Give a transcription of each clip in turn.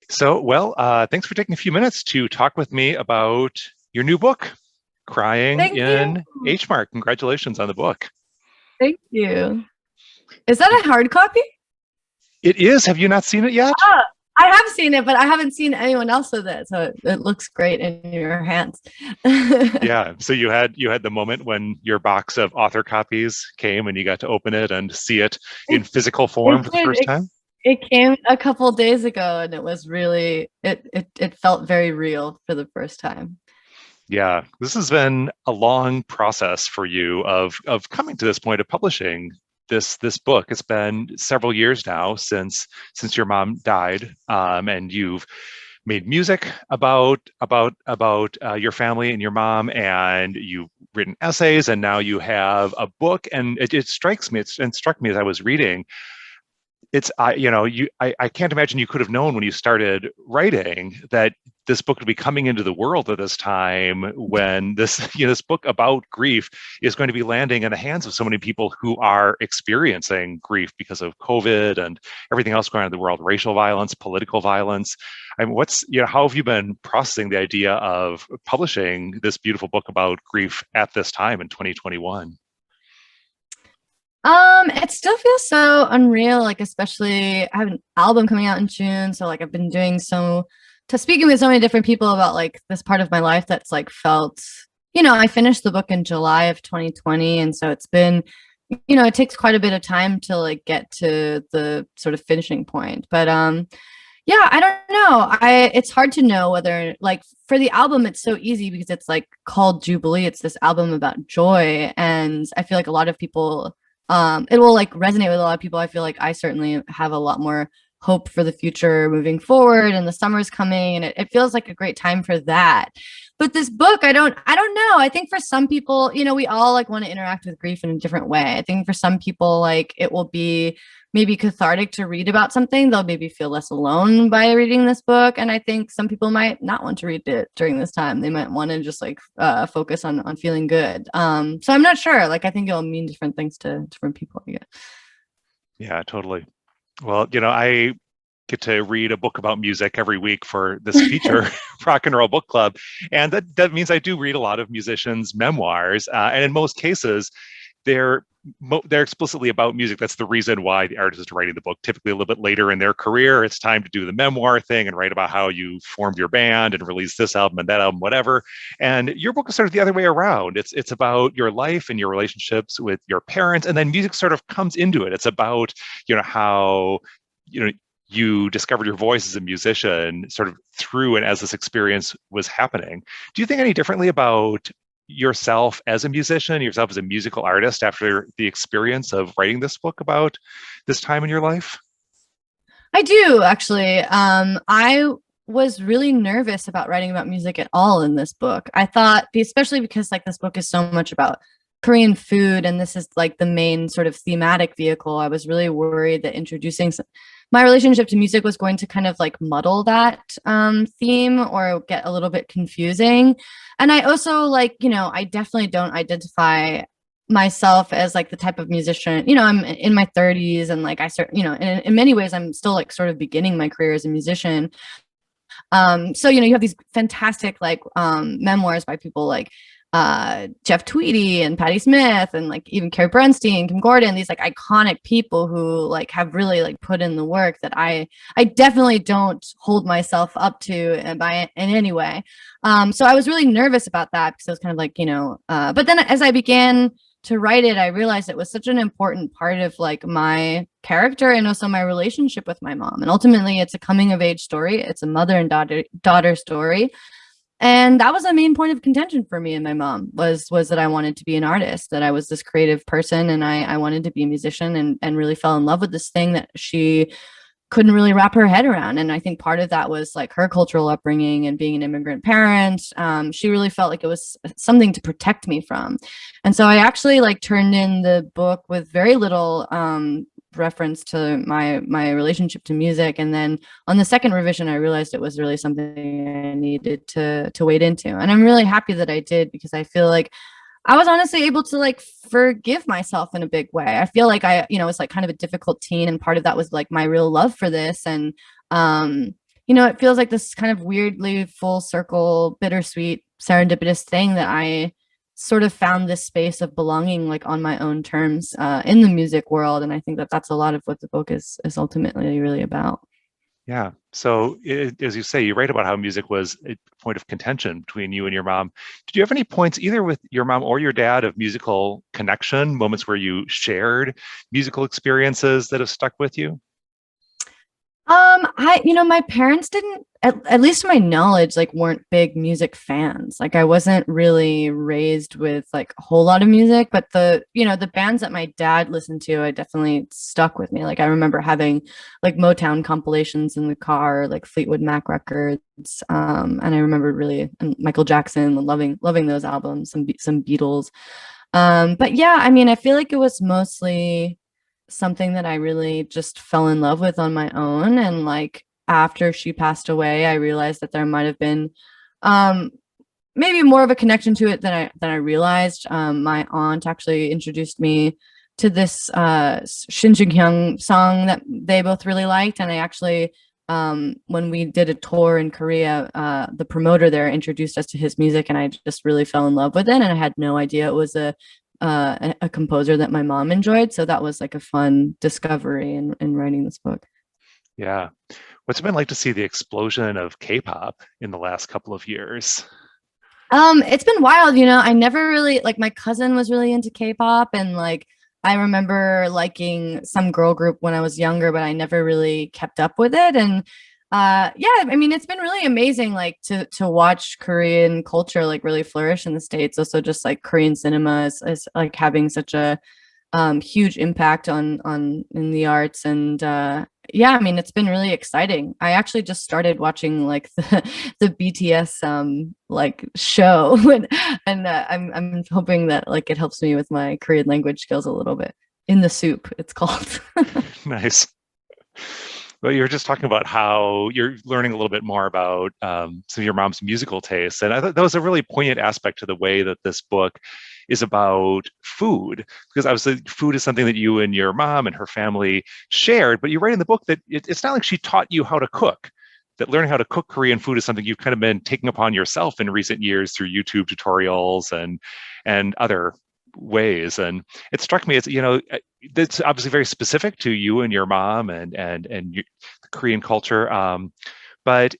Thanks for taking a few minutes to talk with me about your new book, Crying Thank you. in H Mart. Congratulations on the book. Thank you. Is that a hard copy? It is. Have you not seen it yet? Ah, I have seen it, but I haven't seen anyone else with it. So it looks great in your hands. Yeah. So you had the moment when your box of author copies came and you got to open it and see it in it, physical form it for the did. first time. It came a couple days ago and it was really it felt very real for the first time. Yeah, this has been a long process for you of coming to this point of publishing this book. It's been several years now since your mom died, and you've made music about your family and your mom, and you've written essays, and now you have a book. And it strikes me, it struck me as I was reading it's I you know you I can't imagine you could have known when you started writing that this book would be coming into the world at this time when this this book about grief is going to be landing in the hands of so many people who are experiencing grief because of COVID and everything else going on in the world, racial violence, political violence. I mean, how have you been processing the idea of publishing this beautiful book about grief at this time in 2021? It still feels so unreal, like especially I have an album coming out in June, so like I've been doing so to speaking with so many different people about like this part of my life that's like felt, I finished the book in July of 2020, and so it's been, it takes quite a bit of time to like get to the sort of finishing point. But yeah, I don't know. It's hard to know whether like for the album it's so easy because it's like called Jubilee. It's this album about joy, and I feel like a lot of people it will like resonate with a lot of people. I feel like I certainly have a lot more hope for the future moving forward, and the summer's coming, and it feels like a great time for that. But this book, I don't know. I think for some people, we all like want to interact with grief in a different way. I think for some people, like it will be maybe cathartic to read about something. They'll maybe feel less alone by reading this book. And I think some people might not want to read it during this time. They might want to just like focus on feeling good. So I'm not sure. Like I think it'll mean different things to different people. I guess. Yeah, totally. Well, I get to read a book about music every week for this feature, Rock and Roll Book Club. And that means I do read a lot of musicians' memoirs. And in most cases, they're they're explicitly about music. That's the reason why the artist is writing the book. Typically, a little bit later in their career, it's time to do the memoir thing and write about how you formed your band and released this album and that album, whatever. And your book is sort of the other way around. It's about your life and your relationships with your parents, and then music sort of comes into it. It's about how you know you discovered your voice as a musician sort of through and as this experience was happening. Do you think any differently about yourself as a musician, yourself as a musical artist after the experience of writing this book about this time in your life? I do actually. I was really nervous about writing about music at all in this book. I thought, especially because like this book is so much about Korean food, and this is like the main sort of thematic vehicle. I was really worried that introducing my relationship to music was going to kind of like muddle that theme or get a little bit confusing. And I also like, I definitely don't identify myself as like the type of musician, I'm in my 30s, and like I start, in many ways I'm still like sort of beginning my career as a musician. So you have these fantastic like memoirs by people like Jeff Tweedy and Patti Smith and like even Carrie Bernstein, Kim Gordon, these like iconic people who like have really like put in the work that I definitely don't hold myself up to by in any way. So I was really nervous about that because I was kind of like, but then as I began to write it, I realized it was such an important part of like my character and also my relationship with my mom. And ultimately it's a coming of age story. It's a mother and daughter story. And that was a main point of contention for me and my mom was that I wanted to be an artist, that I was this creative person, and I wanted to be a musician, and really fell in love with this thing that she couldn't really wrap her head around. And I think part of that was like her cultural upbringing and being an immigrant parent. She really felt like it was something to protect me from. And so I actually like turned in the book with very little reference to my relationship to music, and then on the second revision I realized it was really something I needed to wade into, and I'm really happy that I did, because I feel like I was honestly able to like forgive myself in a big way. I feel like I was like kind of a difficult teen, and part of that was like my real love for this, and it feels like this kind of weirdly full circle, bittersweet, serendipitous thing that I sort of found this space of belonging like on my own terms in the music world. And I think that that's a lot of what the book is ultimately really about. Yeah. So, as you say, you write about how music was a point of contention between you and your mom. Did you have any points, either with your mom or your dad, of musical connection, moments where you shared musical experiences that have stuck with you? My parents didn't, at least to my knowledge, like weren't big music fans. Like I wasn't really raised with like a whole lot of music, but the bands that my dad listened to, I definitely stuck with me. Like I remember having like Motown compilations in the car, like Fleetwood Mac records. And I remember really, and Michael Jackson, loving those albums, some Beatles. But yeah, I mean, I feel like it was mostly something that I really just fell in love with on my own. And like after she passed away, I realized that there might have been um maybe more of a connection to it than I realized. My aunt actually introduced me to this Shin Hyung song that they both really liked, and I actually when we did a tour in Korea, the promoter there introduced us to his music, and I just really fell in love with it. And I had no idea it was a composer that my mom enjoyed. So that was like a fun discovery in writing this book. Yeah. What's it been like to see the explosion of K-pop in the last couple of years? It's been wild, I never really like my cousin was really into K-pop and like I remember liking some girl group when I was younger, but I never really kept up with it. And yeah, I mean it's been really amazing like to watch Korean culture like really flourish in the States. Also just like Korean cinema is like having such a huge impact on in the arts. And yeah, I mean it's been really exciting. I actually just started watching like the BTS like show and I'm hoping that like it helps me with my Korean language skills a little bit. In the Soup it's called. Nice. Well, you were just talking about how you're learning a little bit more about some of your mom's musical tastes. And I thought that was a really poignant aspect to the way that this book is about food, because obviously food is something that you and your mom and her family shared, but you write in the book that it's not like she taught you how to cook, that learning how to cook Korean food is something you've kind of been taking upon yourself in recent years through YouTube tutorials and other ways. And it struck me as, it's obviously very specific to you and your mom and the Korean culture. But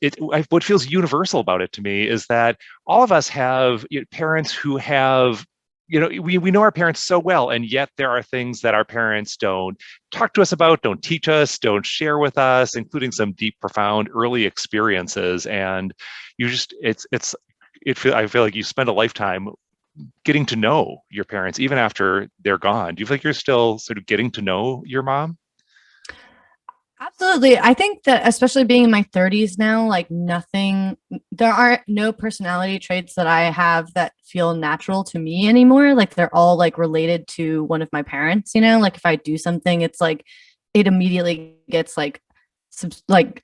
what feels universal about it to me is that all of us have parents who have, we know our parents so well, and yet there are things that our parents don't talk to us about, don't teach us, don't share with us, including some deep, profound early experiences. And you just, I feel like you spend a lifetime getting to know your parents even after they're gone. Do you feel like you're still sort of getting to know your mom? Absolutely. I think that especially being in my 30s now, like there are no personality traits that I have that feel natural to me anymore. Like they're all like related to one of my parents, like if I do something, it's like it immediately gets like like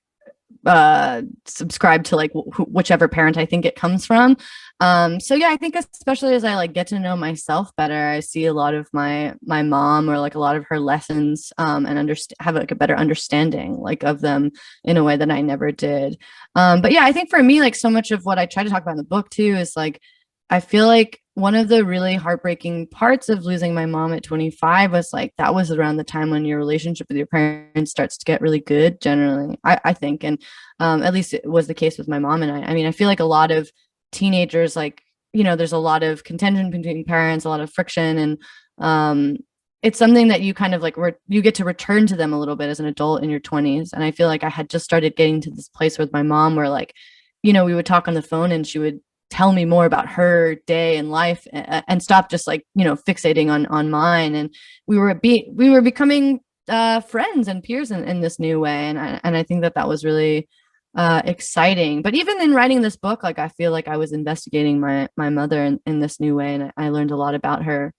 subscribe to like whichever parent I think it comes from. So yeah, I think especially as I like get to know myself better, I see a lot of my mom or like a lot of her lessons and have like a better understanding like of them in a way that I never did. But yeah, I think for me like so much of what I try to talk about in the book too is like I feel like one of the really heartbreaking parts of losing my mom at 25 was like that was around the time when your relationship with your parents starts to get really good generally, I think. And at least it was the case with my mom and I mean I feel like a lot of teenagers like there's a lot of contention between parents, a lot of friction, and it's something that you kind of like you get to return to them a little bit as an adult in your 20s. And I feel like I had just started getting to this place with my mom where like we would talk on the phone and she would tell me more about her day and life and stop just like fixating on mine. And we were becoming friends and peers in this new way. And I think that was really exciting. But even in writing this book, like I feel like I was investigating my mother in this new way, and I learned a lot about her.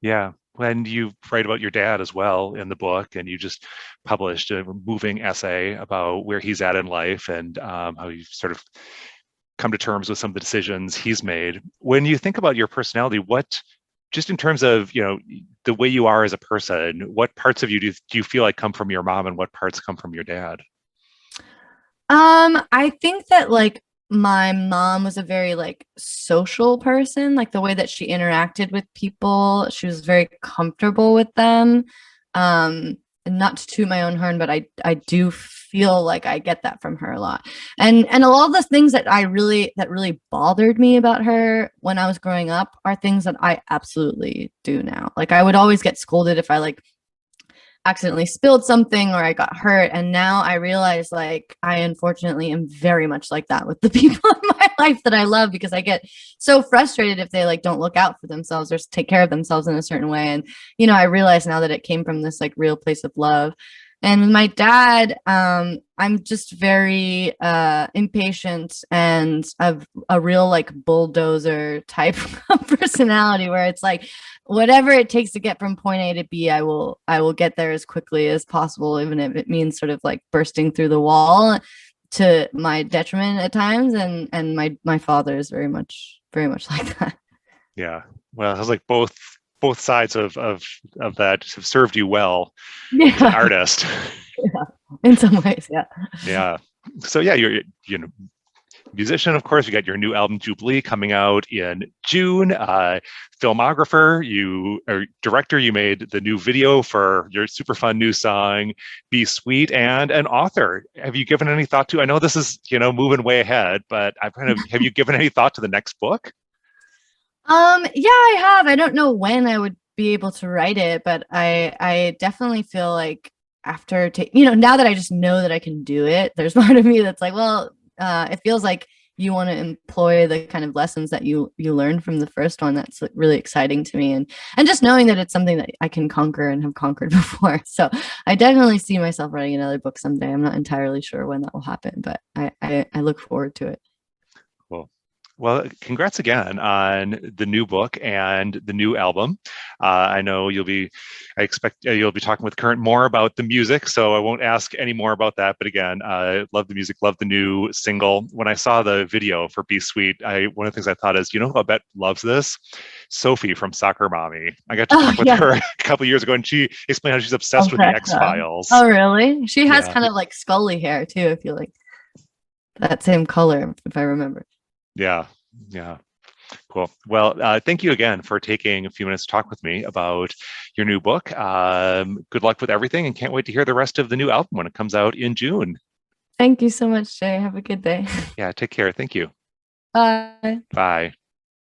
Yeah. When you write about your dad as well in the book, and you just published a moving essay about where he's at in life and how you sort of come to terms with some of the decisions he's made. When you think about your personality, what, just in terms of, the way you are as a person, what parts of you do you feel like come from your mom and what parts come from your dad? I think that like my mom was a very like social person, like the way that she interacted with people, she was very comfortable with them. And not to toot my own horn, but I do feel like I get that from her a lot. And a lot of the things that really bothered me about her when I was growing up are things that I absolutely do now. Like I would always get scolded if I like accidentally spilled something or I got hurt. And now I realize like I unfortunately am very much like that with the people in my life that I love because I get so frustrated if they like don't look out for themselves or take care of themselves in a certain way. And I realize now that it came from this like real place of love. And with my dad, I'm just very impatient and a real like bulldozer type of personality where it's like whatever it takes to get from point A to B, I will get there as quickly as possible, even if it means sort of like bursting through the wall to my detriment at times. And my father is very much like that. Yeah. Well, it was like both sides of that have served you well as an Yeah, artist. yeah, in some ways, yeah. Yeah. So yeah, you're musician, of course. You got your new album Jubilee coming out in June. Filmographer, you or director, you made the new video for your super fun new song Be Sweet, and an author. Have you given any thought to? I know this is moving way ahead, but I've kind of have you given any thought to the next book? Yeah, I have. I don't know when I would be able to write it, but I definitely feel like after now that I just know that I can do it, there's part of me that's like, well, it feels like you want to employ the kind of lessons that you learned from the first one. That's like, really exciting to me, and just knowing that it's something that I can conquer and have conquered before. So I definitely see myself writing another book someday. I'm not entirely sure when that will happen, but I look forward to it. Cool. Well, congrats again on the new book and the new album. I know I expect you'll be talking with Current more about the music, so I won't ask any more about that. But again, love the music, love the new single. When I saw the video for Be Sweet, one of the things I thought is, who I bet loves this? Sophie from Soccer Mommy. I got to Oh talk with yeah. her a couple of years ago, and she explained how she's obsessed with the Okay. X-Files. Oh, really? She has Yeah, kind of like Scully hair too, if you like that same color, if I remember. yeah, yeah. Cool. Well, thank you again for taking a few minutes to talk with me about your new book. Good luck with everything, and can't wait to hear the rest of the new album when it comes out in June. Thank you so much, Jay. Have a good day. Yeah, take care. Thank you. Bye. Bye.